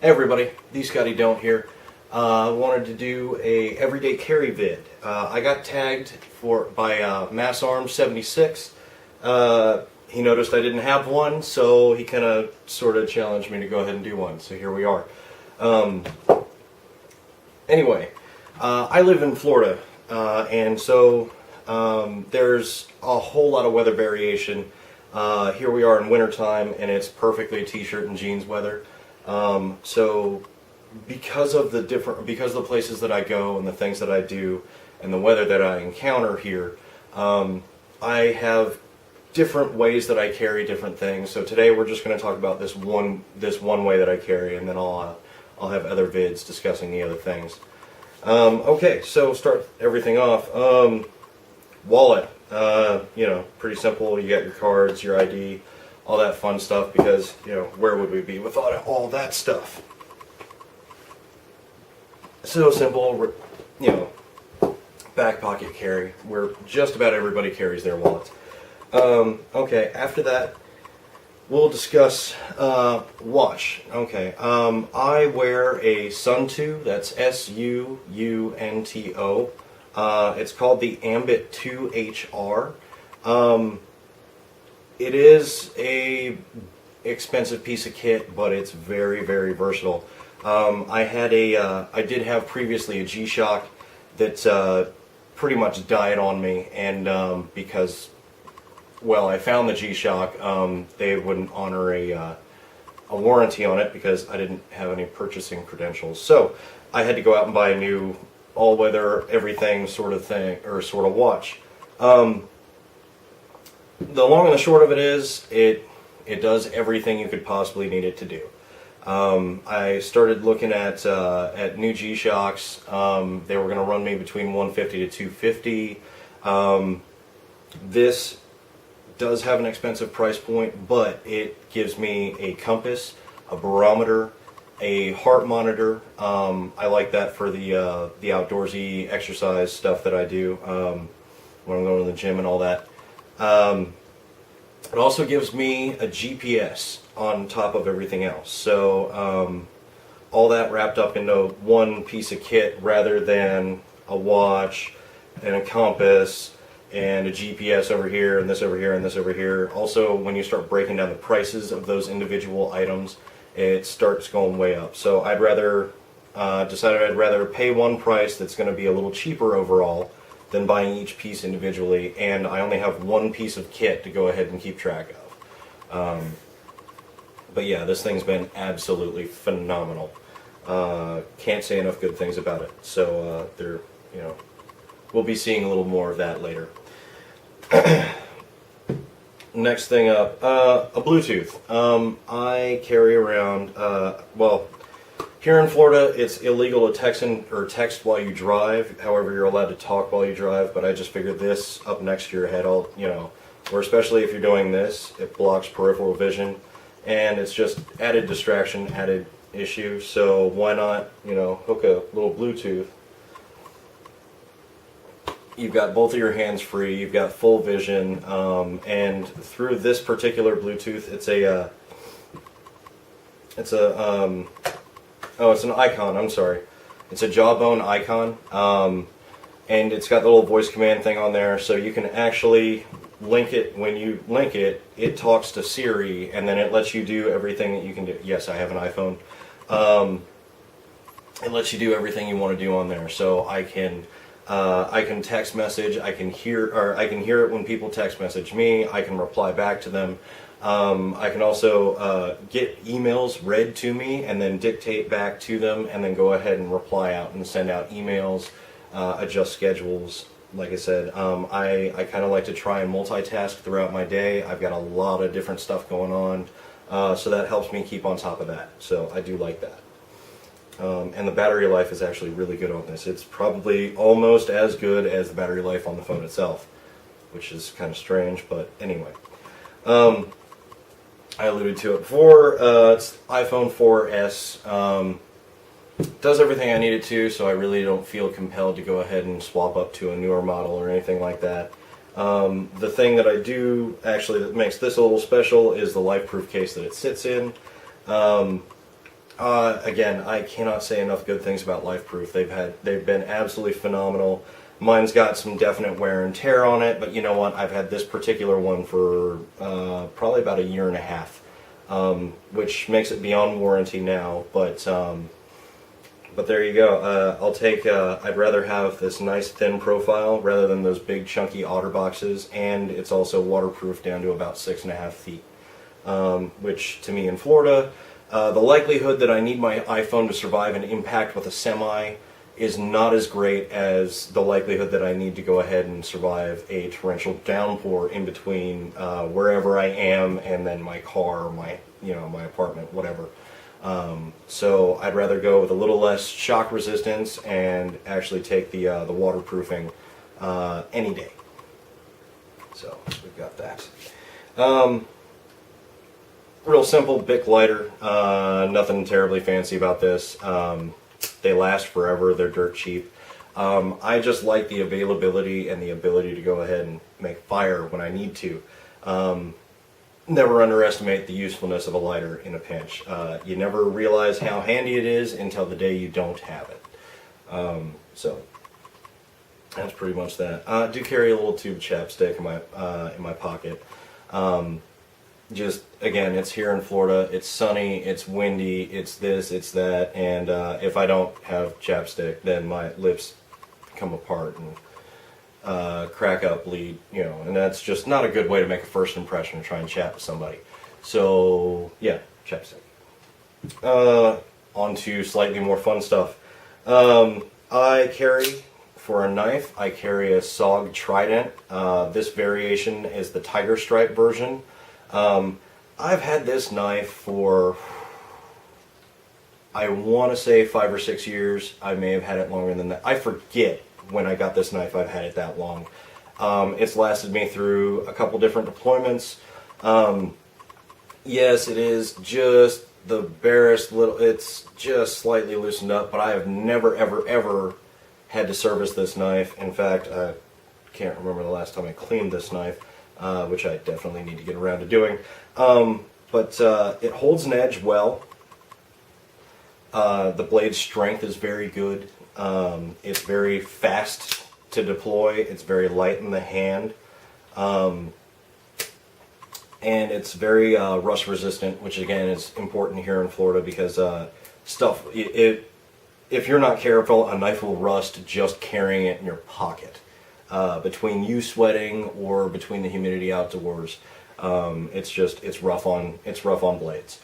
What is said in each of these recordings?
Hey everybody, the Scotty Don't here. Wanted to do a everyday carry vid. I got tagged by Mass Arms 76. He noticed I didn't have one, so he kind of sort of challenged me to go ahead and do one. So here we are. Anyway, I live in Florida, and so there's a whole lot of weather variation. Here we are in wintertime, and it's perfectly t-shirt and jeans weather. So because of the places that I go and the things that I do and the weather that I encounter here, I have different ways that I carry different things. So today we're just going to talk about this one way that I carry, and then I'll have other vids discussing the other things. Okay, so start everything off. Wallet, pretty simple. You got your cards, your ID, all that fun stuff, because, where would we be without all that stuff? So simple, back pocket carry, where just about everybody carries their wallets. Okay, after that, we'll discuss watch. Okay, I wear a Sunto, that's S-U-U-N-T-O. It's called the Ambit 2HR. It is a expensive piece of kit, but it's very, very versatile. I did have previously a G-Shock that pretty much died on me, and because, well, I found the G-Shock, they wouldn't honor a warranty on it because I didn't have any purchasing credentials. So I had to go out and buy a new all-weather, everything sort of thing, or sort of watch. The long and the short of it is, it does everything you could possibly need it to do. I started looking at new G-Shocks. They were going to run me between $150 to $250. This does have an expensive price point, but it gives me a compass, a barometer, a heart monitor. I like that for the outdoorsy exercise stuff that I do when I'm going to the gym and all that. It also gives me a GPS on top of everything else. So all that wrapped up into one piece of kit rather than a watch and a compass and a GPS over here and this over here and this over here. Also, when you start breaking down the prices of those individual items, it starts going way up. So I'd rather decided I'd rather pay one price that's going to be a little cheaper overall than buying each piece individually, and I only have one piece of kit to go ahead and keep track of. But yeah, this thing's been absolutely phenomenal. Can't say enough good things about it. So we'll be seeing a little more of that later. Next thing up, a Bluetooth. I carry around, here in Florida, it's illegal to text while you drive. However, you're allowed to talk while you drive, but I just figured this up next to your head, or especially if you're doing this, it blocks peripheral vision, and it's just added distraction, added issue, so why not, hook a little Bluetooth. You've got both of your hands free, you've got full vision, and through this particular Bluetooth, it's an icon, I'm sorry. It's a Jawbone icon, and it's got the little voice command thing on there, so you can actually link it. When you link it, it talks to Siri, and then it lets you do everything that you can do. Yes, I have an iPhone. It lets you do everything you want to do on there, so I can text message, I can hear it when people text message me, I can reply back to them. I can also get emails read to me and then dictate back to them, and then go ahead and reply out and send out emails, adjust schedules. Like I said, I kind of like to try and multitask throughout my day. I've got a lot of different stuff going on, so that helps me keep on top of that. So I do like that. And the battery life is actually really good on this. It's probably almost as good as the battery life on the phone itself, which is kind of strange, but anyway. I alluded to it before, it's iPhone 4S. Does everything I need it to, so I really don't feel compelled to go ahead and swap up to a newer model or anything like that. The thing that I do actually that makes this a little special is the life-proof case that it sits in. Again, I cannot say enough good things about LifeProof. They've been absolutely phenomenal. Mine's got some definite wear and tear on it, but you know what? I've had this particular one for probably about a year and a half, which makes it beyond warranty now. But there you go. I'll take. I'd rather have this nice thin profile rather than those big chunky otter boxes, and it's also waterproof down to about 6.5 feet, which to me in Florida. The likelihood that I need my iPhone to survive an impact with a semi is not as great as the likelihood that I need to go ahead and survive a torrential downpour in between wherever I am and then my car, my apartment, whatever. So I'd rather go with a little less shock resistance and actually take the waterproofing any day. So we've got that. Real simple Bic lighter, nothing terribly fancy about this. They last forever, they're dirt cheap. I just like the availability and the ability to go ahead and make fire when I need to. Never underestimate the usefulness of a lighter in a pinch. You never realize how handy it is until the day you don't have it. So that's pretty much that. I do carry a little tube chapstick in my pocket. Just again, it's here in Florida. It's sunny. It's windy. It's this. It's that. And if I don't have chapstick, then my lips come apart and crack up, bleed. And that's just not a good way to make a first impression and try and chat with somebody. So yeah, chapstick. On to slightly more fun stuff. I carry. For a knife, I carry a SOG Trident. This variation is the tiger stripe version. I've had this knife for, I want to say 5 or 6 years. I may have had it longer than that. I forget when I got this knife I've had it that long. It's lasted me through a couple different deployments. Yes, it is just the barest little, it's just slightly loosened up, but I have never, ever, ever had to service this knife. In fact, I can't remember the last time I cleaned this knife, which I definitely need to get around to doing. But it holds an edge well. The blade's strength is very good. It's very fast to deploy. It's very light in the hand. And it's very rust resistant, which again is important here in Florida because if you're not careful, a knife will rust just carrying it in your pocket. Between you sweating or between the humidity outdoors, it's rough on blades.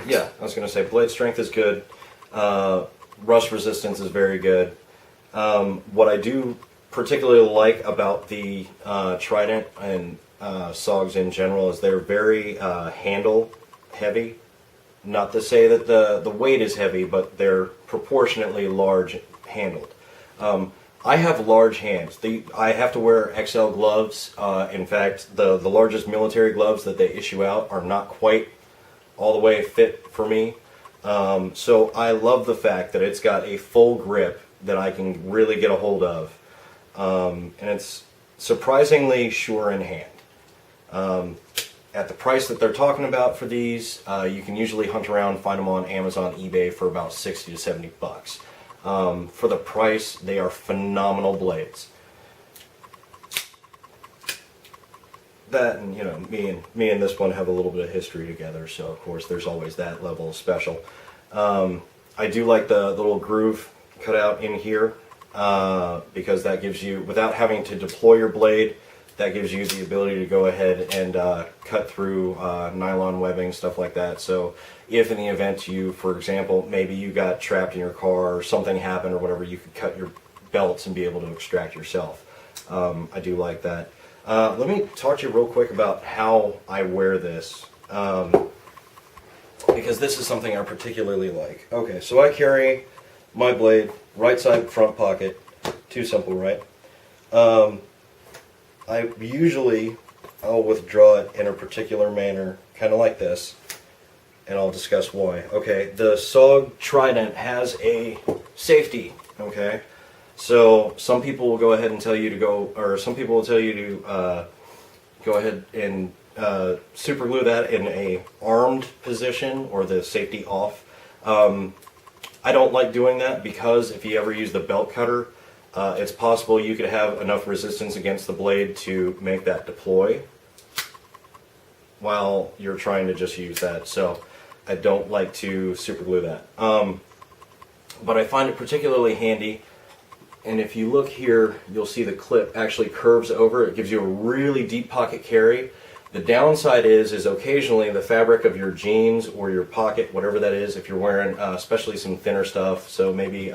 Yeah, I was going to say blade strength is good. Rust resistance is very good. What I do particularly like about the Trident and SOGs in general is they're very handle heavy. Not to say that the weight is heavy, but they're proportionately large handled. I have large hands. I have to wear XL gloves. In fact, the largest military gloves that they issue out are not quite all the way fit for me. So I love the fact that it's got a full grip that I can really get a hold of. And it's surprisingly sure in hand. At the price that they're talking about for these, you can usually hunt around, find them on Amazon, eBay for about 60 to 70 bucks. For the price, they are phenomenal blades. That and me and this one have a little bit of history together, so of course there's always that level of special. I do like the little groove cut out in here because that gives you, without having to deploy your blade, that gives you the ability to go ahead and cut through nylon webbing, stuff like that. So if in the event you, for example, maybe you got trapped in your car or something happened or whatever, you could cut your belts and be able to extract yourself. I do like that. Let me talk to you real quick about how I wear this, because this is something I particularly like. Okay, so I carry my blade right side front pocket. Too simple, right? I'll withdraw it in a particular manner, kind of like this, and I'll discuss why. Okay, the SOG Trident has a safety, okay? So some people will go ahead and tell you to go, or some people will tell you to go ahead and super glue that in a armed position or the safety off. I don't like doing that because if you ever use the belt cutter, it's possible you could have enough resistance against the blade to make that deploy while you're trying to just use that. So I don't like to super glue that. But I find it particularly handy, and if you look here, you'll see the clip actually curves over. It gives you a really deep pocket carry. The downside is occasionally the fabric of your jeans or your pocket, whatever that is, if you're wearing especially some thinner stuff, so maybe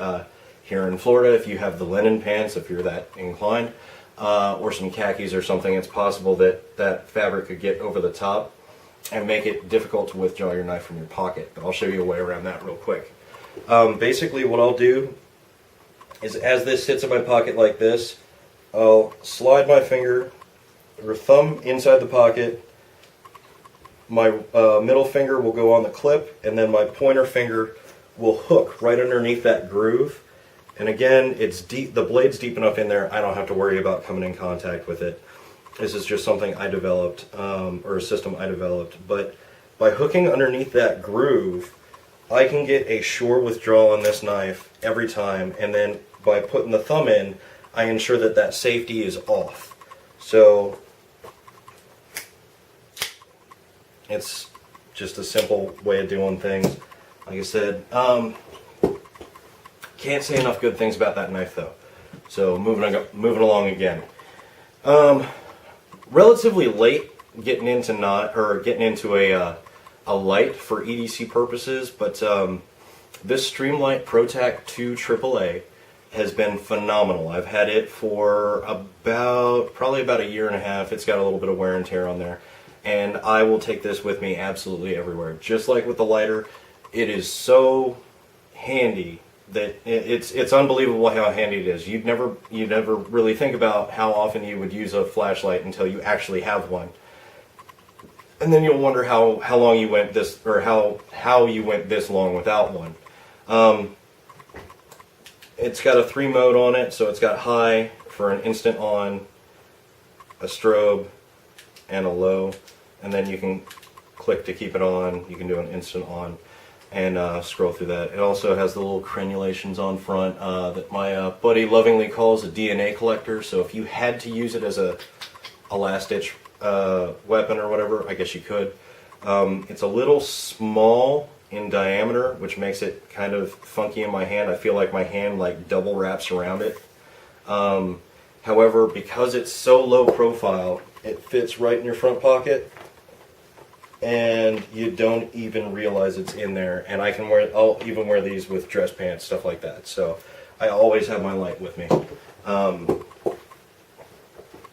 here in Florida, if you have the linen pants, if you're that inclined, or some khakis or something, it's possible that that fabric could get over the top and make it difficult to withdraw your knife from your pocket. But I'll show you a way around that real quick. Basically what I'll do is, as this sits in my pocket like this, I'll slide my finger or thumb inside the pocket, my middle finger will go on the clip, and then my pointer finger will hook right underneath that groove. And again, it's deep, the blade's deep enough in there, I don't have to worry about coming in contact with it. This is just something I developed, or a system I developed. But by hooking underneath that groove, I can get a sure withdrawal on this knife every time, and then by putting the thumb in, I ensure that that safety is off. So it's just a simple way of doing things. Like I said, can't say enough good things about that knife though. So moving along again. Relatively late getting into a light for EDC purposes, but this Streamlight ProTac 2 AAA has been phenomenal. I've had it for probably about a year and a half. It's got a little bit of wear and tear on there, and I will take this with me absolutely everywhere. Just like with the lighter, it is so handy that it's unbelievable how handy it is. You'd never really think about how often you would use a flashlight until you actually have one. And then you'll wonder how long you went this, or how you went this long without one. It's got a 3-mode on it, so it's got high for an instant on, a strobe, and a low. And then you can click to keep it on. You can do an instant on, and scroll through that. It also has the little crenulations on front that my buddy lovingly calls a DNA collector. So if you had to use it as a last-ditch weapon or whatever, I guess you could. It's a little small in diameter, which makes it kind of funky in my hand. I feel like my hand like double wraps around it. However, because it's so low profile, it fits right in your front pocket, and you don't even realize it's in there. And I'll even wear these with dress pants, stuff like that. So I always have my light with me.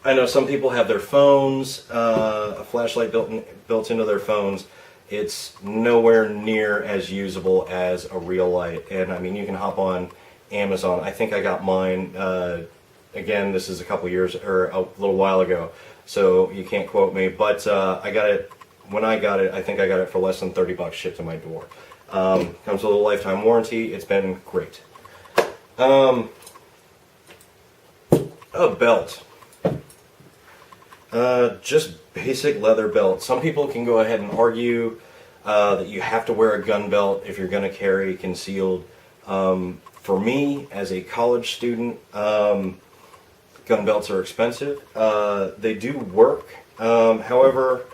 I know some people have their phones, a flashlight built into their phones. It's nowhere near as usable as a real light. And I mean, you can hop on Amazon. I think I got mine, again, this is a couple years, or a little while ago, so you can't quote me, but I got it, when I got it, I think I got it for less than 30 bucks shipped to my door. Comes with a lifetime warranty. It's been great. A belt. Just basic leather belt. Some people can go ahead and argue that you have to wear a gun belt if you're going to carry concealed. For me, as a college student, gun belts are expensive. They do work. However,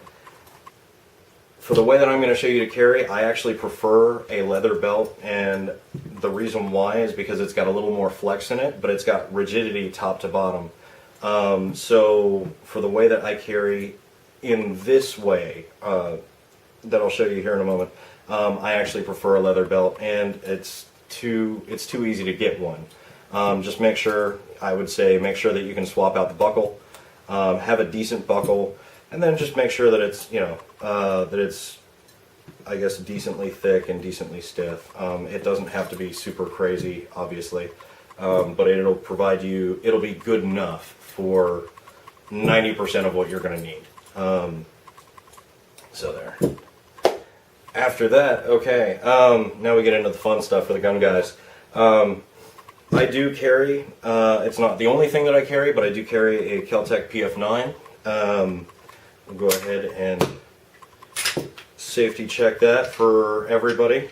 for the way that I'm going to show you to carry, I actually prefer a leather belt, and the reason why is because it's got a little more flex in it, but it's got rigidity top to bottom. So for the way that I carry in this way, that I'll show you here in a moment, I actually prefer a leather belt, and it's too easy to get one. Just make sure, I would say, make sure that you can swap out the buckle, have a decent buckle, and then just make sure that it's, that it's, I guess, decently thick and decently stiff. It doesn't have to be super crazy, obviously, but it'll provide you, it'll be good enough for 90% of what you're going to need. So there. After that, okay, now we get into the fun stuff for the gun guys. I do carry, it's not the only thing that I carry, but I do carry a Kel-Tec PF9, We'll go ahead and safety check that for everybody.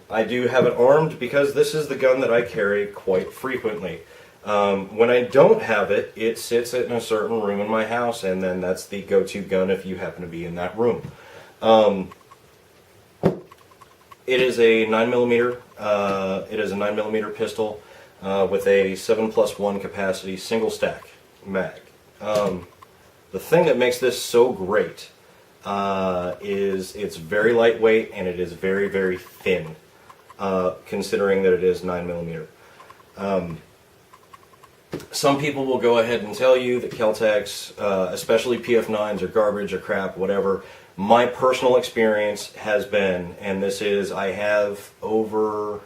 I do have it armed because this is the gun that I carry quite frequently. When I don't have it, it sits in a certain room in my house, and then that's the go-to gun if you happen to be in that room. It is a 9mm. It is a 9mm pistol with a 7+1 capacity single stack mag. The thing that makes this so great is it's very lightweight and it is very, very thin, considering that it is 9mm. Some people will go ahead and tell you that Kel-Tecs, especially PF9s, are garbage or crap, whatever. My personal experience has been, and this is, I have over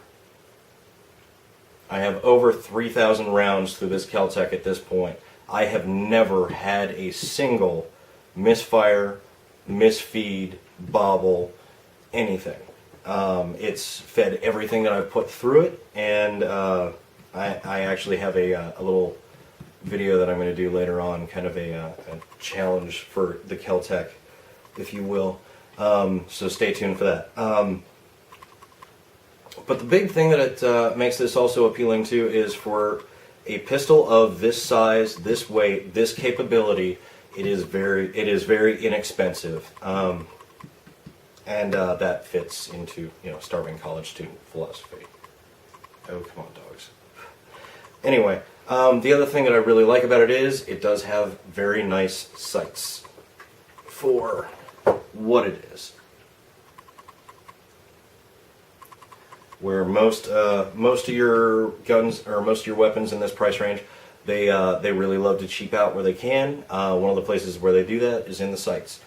3,000 rounds through this Kel-Tec at this point. I have never had a single misfire, misfeed, bobble, anything. It's fed everything that I've put through it, and I actually have a little video that I'm going to do later on, kind of a challenge for the Kel-Tec, if you will. So stay tuned for that. But the big thing that it makes this also appealing to is for a pistol of this size, this weight, this capability. It is very inexpensive, and that fits into starving college student philosophy. Oh, come on, dogs. Anyway, the other thing that I really like about it is it does have very nice sights for what it is. Where most of your guns or most of your weapons in this price range, they really love to cheap out where they can. One of the places where they do that is in the sights.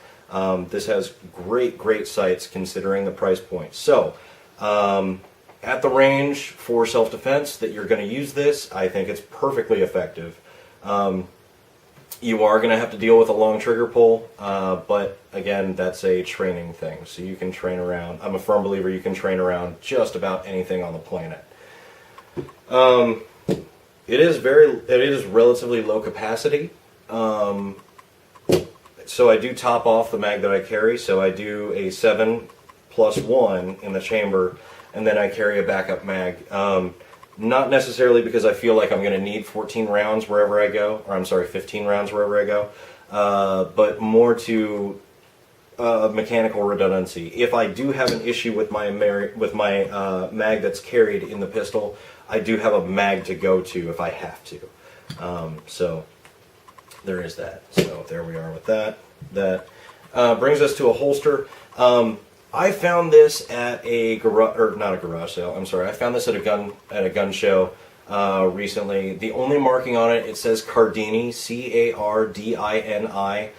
This has great sights considering the price point. So, at the range for self-defense that you're going to use this, I think it's perfectly effective. You are going to have to deal with a long trigger pull, but again, that's a training thing. So you can train around. I'm a firm believer you can train around just about anything on the planet. It is relatively low capacity. So I do top off the mag that I carry. So I do a 7+1 in the chamber, and then I carry a backup mag. Not necessarily because I feel like I'm going to need 14 rounds wherever I go, or I'm sorry, 15 rounds wherever I go, but more to mechanical redundancy. If I do have an issue with my mag that's carried in the pistol, I do have a mag to go to if I have to. So there is that. So there we are with that. That brings us to a holster. I found this at a garage, or not a garage sale. I'm sorry. I found this at a gun show recently. The only marking on it says Cardini, Cardini,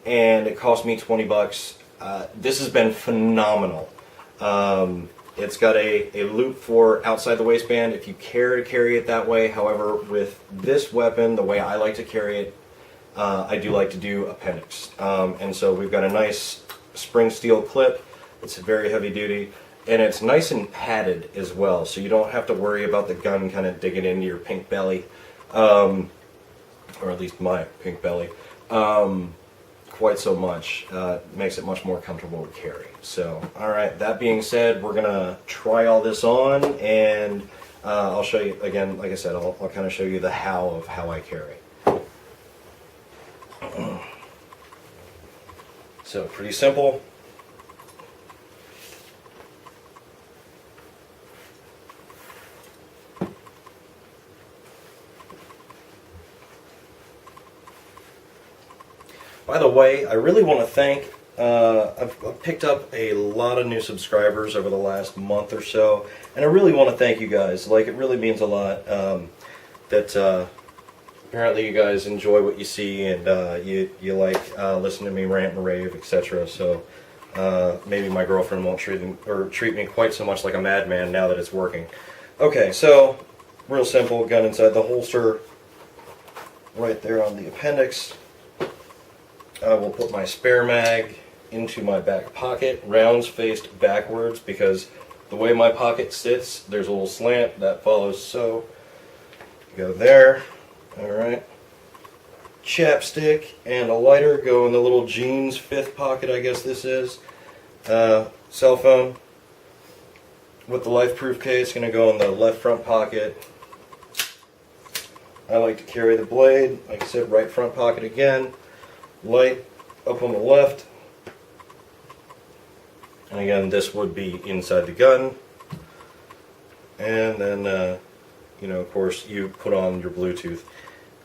and it cost me $20. This has been phenomenal. It's got a loop for outside the waistband if you care to carry it that way. However, with this weapon, the way I like to carry it, I do like to do appendix. And so we've got a nice spring steel clip. It's very heavy duty, and it's nice and padded as well, so you don't have to worry about the gun kind of digging into your pink belly, or at least my pink belly, quite so much. Makes it much more comfortable to carry. So, alright, that being said, we're gonna try all this on, and I'll show you, again, like I said, I'll kind of show you the how of how I carry. So, pretty simple. By the way, I really want to thank, I've picked up a lot of new subscribers over the last month or so, and I really want to thank you guys. Like, it really means a lot that apparently you guys enjoy what you see, and you like listening to me rant and rave, etc. So maybe my girlfriend won't treat me quite so much like a madman now that it's working. Okay, so real simple, gun inside the holster, right there on the appendix. I will put my spare mag into my back pocket, rounds faced backwards, because the way my pocket sits, there's a little slant that follows, so go there. Alright. chapstick and a lighter go in the little jeans 5th pocket, I guess this is. Cell phone with the life-proof case going to go in the left front pocket. I like to carry the blade, like I said, right front pocket again. Light up on the left. And again, this would be inside the gun. And then, you know, of course, you put on your Bluetooth.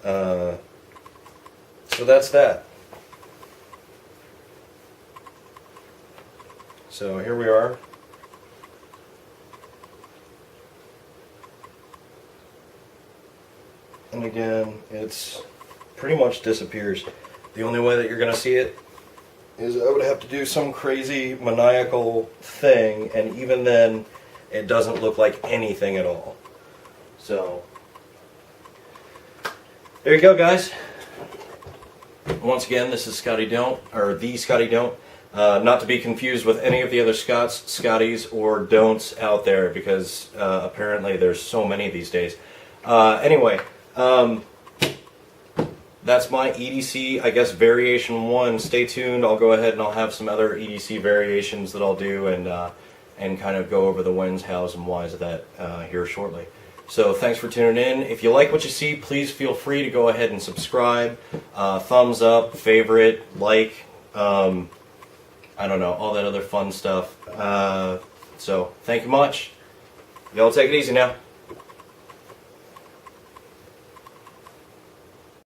So that's that. So here we are. And again, it's pretty much disappears. The only way that you're going to see it is I would have to do some crazy maniacal thing, and even then it doesn't look like anything at all. So there you go, guys. Once again, this is Scotty Don't, or the Scotty Don't. Not to be confused with any of the other Scotties or Don'ts out there, because apparently there's so many these days. Anyway, that's my EDC, I guess, variation 1. Stay tuned. I'll go ahead and I'll have some other EDC variations that I'll do, and kind of go over the whens, hows, and whys of that here shortly. So thanks for tuning in. If you like what you see, please feel free to go ahead and subscribe. Thumbs up, favorite, like, I don't know, all that other fun stuff. So thank you much. Y'all take it easy now.